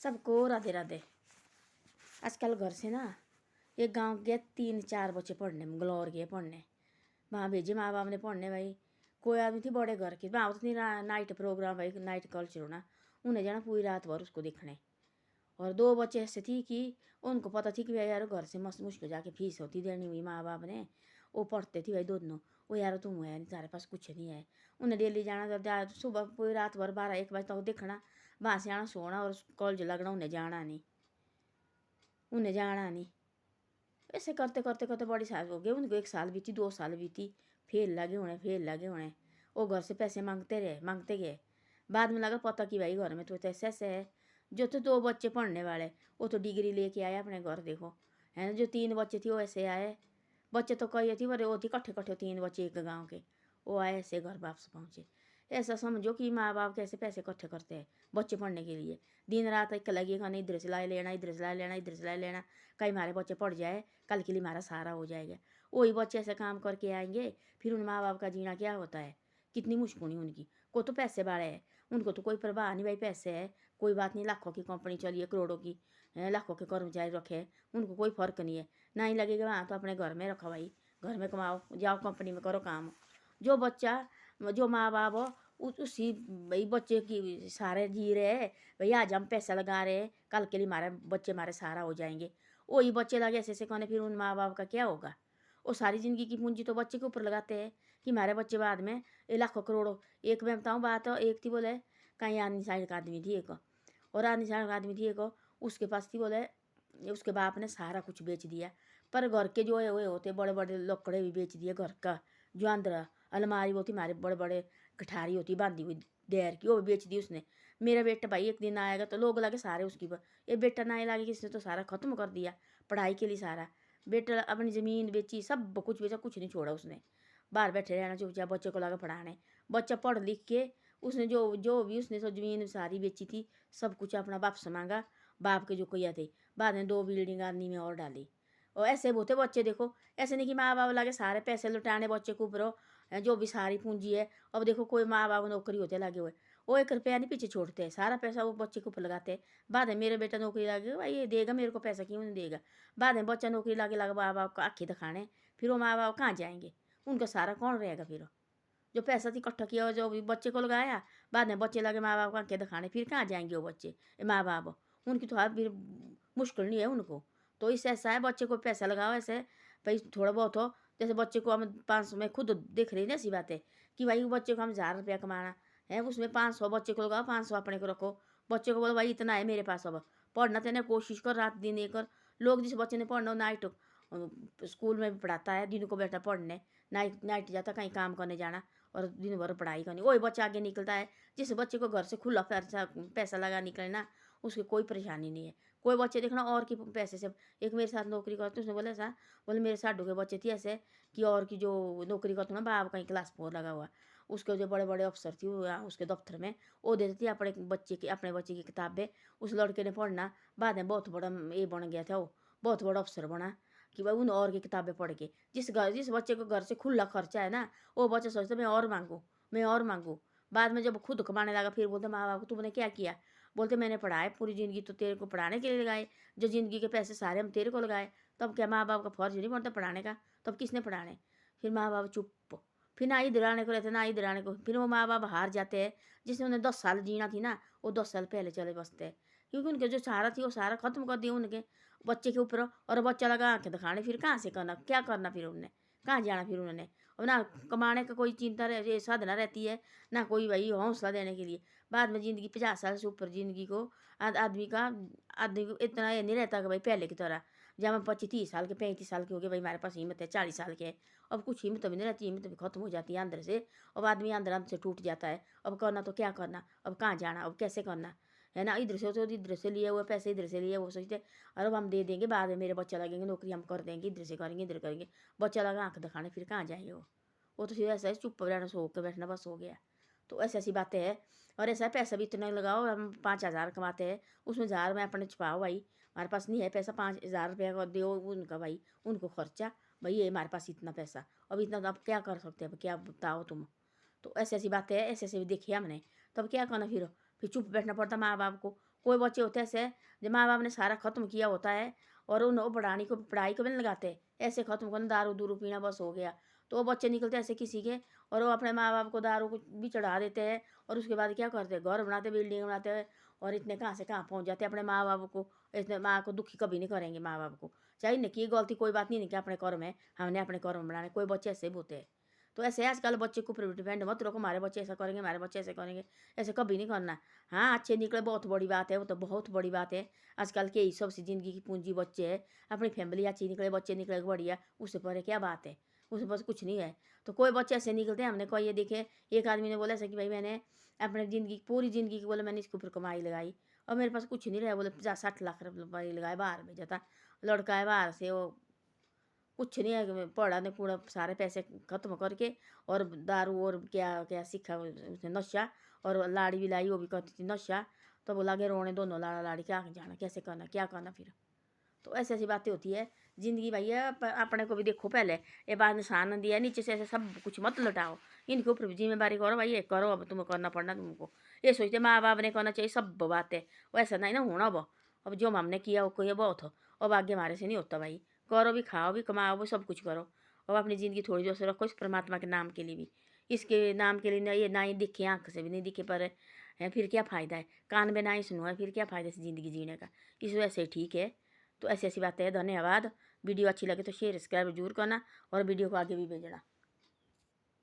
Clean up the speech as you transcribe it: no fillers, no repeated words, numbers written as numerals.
सबको राधे राधे। आजकल घर से ना एक गांव के 3-4 बच्चे पढ़ने गलौर गए पढ़ने। वहाँ भेजे माँ बाप ने पढ़ने भाई। कोई आदमी थी बड़े घर की, वहाँ तो नहीं नाइट प्रोग्राम भाई, नाइट कल्चर होना, उन्हें जाना पूरी रात भर उसको देखने। और 2 बच्चे ऐसे थी कि उनको पता थी कि भाई यार घर से मस्त मुश्किल जाके फीस होती देनी हुई माँ बाप ने। वो पढ़ते थी भाई दोनों। वो यार तुम है नहीं, तुम्हारे पास कुछ नहीं है। उन्हें डेली जाना, सुबह पूरी रात भर 12-1 बजे तक देखना, वहाँ से आना सोना और कॉलेज लगना, उन्हें जाना नहीं। ऐसे करते करते करते बड़ी साल हो गए उनको। 1 साल बीती, 2 साल बीती, फेल लगे होने। वो घर से पैसे मांगते गए। बाद में लगा पता कि भाई घर में तो ऐसे है। जो तो 2 बच्चे पढ़ने वाले, वो तो डिग्री लेके आए अपने घर, देखो है ना। जो 3 बच्चे थे वो ऐसे आए। बच्चे तो कई थी, पर वो थी कट्ठे 3 बच्चे एक गाँव के। वो आए ऐसे घर वापस पहुँचे। ऐसा समझो कि माँ बाप कैसे पैसे इकट्ठे करते हैं बच्चे पढ़ने के लिए। दिन रात एक लगेगा नहीं, इधर से ला लेना, इधर से ला लेना, इधर से ला लेना। कहीं हमारे बच्चे पढ़ जाए, कल के लिए हमारा सहारा हो जाएगा। वही बच्चे ऐसे काम करके आएंगे, फिर उन माँ बाप का जीना क्या होता है। कितनी मुश्किल हुई उनकी। को तो पैसे वाले है, उनको तो कोई परवाह नहीं भाई, पैसे है कोई बात नहीं। लाखों की कंपनी चली है, करोड़ों की, लाखों के कर्मचारी रखे, उनको कोई फर्क नहीं है। ना ही लगेगा वहाँ तो अपने घर में रखो भाई, घर में कमाओ, जाओ कंपनी में करो काम। जो बच्चा, जो माँ बाप हो उसी भाई बच्चे की सहारे जी रहे हैं। भाई आज हम पैसा लगा रहे हैं, कल के लिए हमारे बच्चे हमारे सहारा हो जाएंगे। वही बच्चे लगे ऐसे कहने, फिर उन माँ बाप का क्या होगा। वो सारी ज़िंदगी की पूंजी तो बच्चे के ऊपर लगाते हैं कि हमारे बच्चे बाद में ये लाखों करोड़ों। एक मैं बताऊँ बात, एक थी बोले कहीं आदमी साइड का आदमी थी एक, और आदमी साइड का आदमी थी एक, उसके पास थी बोले उसके बाप ने सारा कुछ बेच दिया। पर घर के जो है वो होते बड़े बड़े लकड़े भी बेच दिए। घर का जो अंदर अलमारी होती हमारे बड़े बड़े कठारी होती बांधी हुई डेर की, वो भी बेच दी उसने। मेरा बेटा भाई एक दिन आएगा तो लोग लगे सारे उसकी पर, ये बेटा ना लगे कि इसने तो सारा खत्म कर दिया पढ़ाई के लिए। सारा बेटा अपनी ज़मीन बेची, सब कुछ बेचा, कुछ नहीं छोड़ा उसने। बाहर बैठे रहना चुपचाप, बच्चे को लगा पढ़ाने। बच्चा पढ़ लिख के उसने जो जो भी उसने सब ज़मीन सारी बेची थी, सब कुछ अपना वापस मांगा। बाप के जो किया थे, बाद में 2 बिल्डिंग आदमी में और डाली। और ऐसे होते बच्चे, देखो ऐसे नहीं कि माँ बाप लगे सारे पैसे लुटाने बच्चे के ऊपर, जो भी सारी पूंजी है। अब देखो कोई माँ बाप नौकरी होते लगे हुए, वो 1 रुपया नहीं पीछे छोड़ते हैं, सारा पैसा वो बच्चे के ऊपर लगाते हैं। बाद में मेरे बेटा नौकरी लगे, भाई ये देगा मेरे को पैसा, क्यों नहीं देगा। बाद में बच्चा नौकरी लगे माँ बाप को आँखें दिखाने, फिर वो माँ बाप कहाँ जाएंगे, उनका सारा कौन रहेगा। फिर जो पैसा थी इकट्ठा किया जो भी बच्चे को लगाया, बाद में बच्चे लगे माँ बाप को आँखें दिखाने, फिर कहाँ जाएंगे वो बच्चे माँ बाप। उनकी तो हाथ फिर मुश्किल नहीं है उनको। तो इससे ऐसा है, बच्चे को पैसा लगाओ ऐसे भाई थोड़ा बहुत हो। जैसे बच्चे को हम 500 में खुद देख रही ना, ऐसी बात है कि भाई बच्चे को हम 1000 रुपया कमाना है, उसमें 500 बच्चे को लगाओ, 500 अपने को रखो। बच्चे को बोलो भाई इतना है मेरे पास, अब पढ़ना तेने कोशिश कर, रात दिन ये कर। लोग जिस बच्चे ने पढ़ना नाइट स्कूल में भी पढ़ाता है, दिन को बैठा पढ़ने, नाइट नाइट जाता कहीं काम करने जाना, और दिन भर पढ़ाई करनी। वही बच्चा आगे निकलता है। जिस बच्चे को घर से खुला पैसा लगा निकले ना, उसकी कोई परेशानी नहीं है। कोई बच्चे देखना और की पैसे से, एक मेरे साथ नौकरी करते उसने बोला ऐसा, बोले मेरे साडू के बच्चे थी ऐसे कि और की जो नौकरी करते ना, बाप कहीं क्लास 4 लगा हुआ, उसके जो बड़े बड़े अफसर थी उसके दफ्तर में, वो देती थी अपने बच्चे की किताबें। उस लड़के ने पढ़ना, बाद में बहुत बड़ा ये बन गया था, वो बहुत बड़ा अफसर बना कि भाई उन और की किताबें पढ़ के। जिस बच्चे को घर से खुला खर्चा है ना, वो बच्चा सोचता मैं और मांगू। बाद में जब खुद कमाने लगा, फिर बोलते माँ बाप को तुमने क्या किया। बोलते मैंने पढ़ाए, पूरी ज़िंदगी तो तेरे को पढ़ाने के लिए लगाए, जो ज़िंदगी के पैसे सारे हम तेरे को लगाए, तब क्या माँ बाप का फर्ज नहीं बनता पढ़ाने का। तब किसने पढ़ाने। फिर माँ बाप चुप, फिर ना इधर आने को रहते ना इधर आने को। फिर वो माँ बाप हार जाते हैं। जिसने उन्हें 10 साल जीना थी ना, वो 10 साल पहले चले बसते हैं, क्योंकि उनके जो सहारा थी वो सारा खत्म कर दिया उनके बच्चे के ऊपर। और बच्चा लगा आँखें दिखाने, फिर कहाँ से करना, क्या करना फिर उन्होंने, कहाँ जाना फिर उन्होंने। और ना कमाने का कोई चिंता ये साधना रहती है, ना कोई भाई हौसला देने के लिए। बाद में ज़िंदगी 50 साल से ऊपर ज़िंदगी को आदमी को इतना ये नहीं रहता कि भाई पहले की तरह, जब हम 25-30 साल के 35 साल के हो गए, भाई हमारे पास हिम्मत है, 40 साल के। अब कुछ हिम्मत भी नहीं रहती, हिम्मत भी खत्म हो जाती है अंदर से। अब आदमी अंदर अंदर से टूट जाता है। अब करना तो क्या करना, अब कहाँ जाना, अब कैसे करना है ना। इधर से तो इधर से लिए हुए पैसे, इधर से लिए वो सोचते अरे अब हम दे देंगे, बाद में मेरे बच्चा लगेंगे नौकरी हम कर देंगे, इधर से करेंगे इधर करेंगे। बच्चा लगा आँख दिखाने, फिर कहाँ जाएंगे वो तो फिर ऐसा है चुप रहना, सो के बैठना, बस हो गया। तो ऐसी ऐसी बातें हैं। और ऐसा है पैसा भी इतना लगाओ, हम 5,000 कमाते हैं, उसमें 1000 में अपने छुपाओ भाई। हमारे पास नहीं है पैसा, 5,000 रुपया का दो उनका भाई, उनको खर्चा भाई, ये हमारे पास इतना पैसा, अब इतना तो आप क्या कर सकते हैं, अब क्या बताओ तुम। तो ऐसी ऐसी बातें हैं, ऐसे ऐसे भी देखी हमने। तब क्या करना फिर, फिर चुप बैठना पड़ता माँ बाप को। कोई बच्चे होते ऐसे जो माँ बाप ने सारा ख़त्म किया होता है और उन्हें पढ़ाई को भी नहीं लगाते, ऐसे ख़त्म करना, दारू दूरू पीना बस हो गया। तो वो बच्चे निकलते ऐसे किसी के, और वो अपने माँ बाप को दारू को भी चढ़ा देते हैं, और उसके बाद क्या करते हैं, घर बनाते, बिल्डिंग बनाते हैं, और इतने कहाँ से कहाँ पहुँच जाते हैं अपने माँ बाप को। इतने माँ को दुखी कभी नहीं करेंगे माँ बाप को, चाहे इन्हें की गलती कोई बात नहीं कि अपने कर्म है, हमने अपने कर्म बनाने। कोई बच्चे ऐसे भी होते हैं। तो ऐसे आजकल बच्चे के ऊपर डिपेंड मत रखो, हमारे बच्चे ऐसा करेंगे, हमारे बच्चे ऐसे करेंगे, ऐसे कभी नहीं करना। हाँ, अच्छे निकले बहुत बड़ी बात है, वो तो बहुत बड़ी बात है। आजकल के ही सबसे ज़िंदगी की पूंजी बच्चे है। अपनी फैमिली अच्छी निकले, बच्चे निकले बढ़िया, उससे परे क्या बात है, उससे बस कुछ नहीं है। तो कोई बच्चे ऐसे निकलते हैं। हमने कोई ये देखे, एक आदमी ने बोला ऐसा कि भाई मैंने अपने ज़िंदगी पूरी ज़िंदगी की बोले मैंने इसके ऊपर कमाई लगाई और मेरे पास कुछ नहीं रहा। बोले 50-60 लाख रुपये लगाए, बाहर भेजा था, लड़का है बाहर से, वो कुछ नहीं है, पढ़ा ने पूरा सारे पैसे ख़त्म करके, और दारू और क्या क्या सीखा उसने, नशा, और लाड़ी भी लाई, वो भी करती थी नशा। तो वो लगे रोने दोनों लाड़ा लाड़ी, क्या जाना कैसे करना क्या करना फिर। तो ऐसी ऐसी बातें होती है ज़िंदगी भैया। अपने को भी देखो पहले, ये बात निशान दिया नीचे से, ऐसे सब कुछ मत लौटाओ, इनके ऊपर भी जिम्मेदारी करो भाई, ये करो, अब तुम्हें करना पड़ना तुमको। ये सोचते माँ बाप ने करना चाहिए सब बातें, वैसा नहीं ना होना। अब जो हमने किया वो कोई बहुत हो, अब आगे हमारे से नहीं होता भाई। करो भी, खाओ भी, कमाओ भी, सब कुछ करो। अब अपनी ज़िंदगी थोड़ी देर से रखो इस परमात्मा के नाम के लिए भी, इसके नाम के लिए ना, ये ना ही दिखे, आँख से भी नहीं दिखे पर है, फिर क्या फ़ायदा है, कान में ना ही सुनो है, फिर क्या फ़ायदा है ज़िंदगी जीने का। इस वजह से ठीक है। तो ऐसी ऐसी बातें हैं। धन्यवाद। वीडियो अच्छी लगे तो शेयर सब्सक्राइब जरूर करना, और वीडियो को आगे भी भेजना।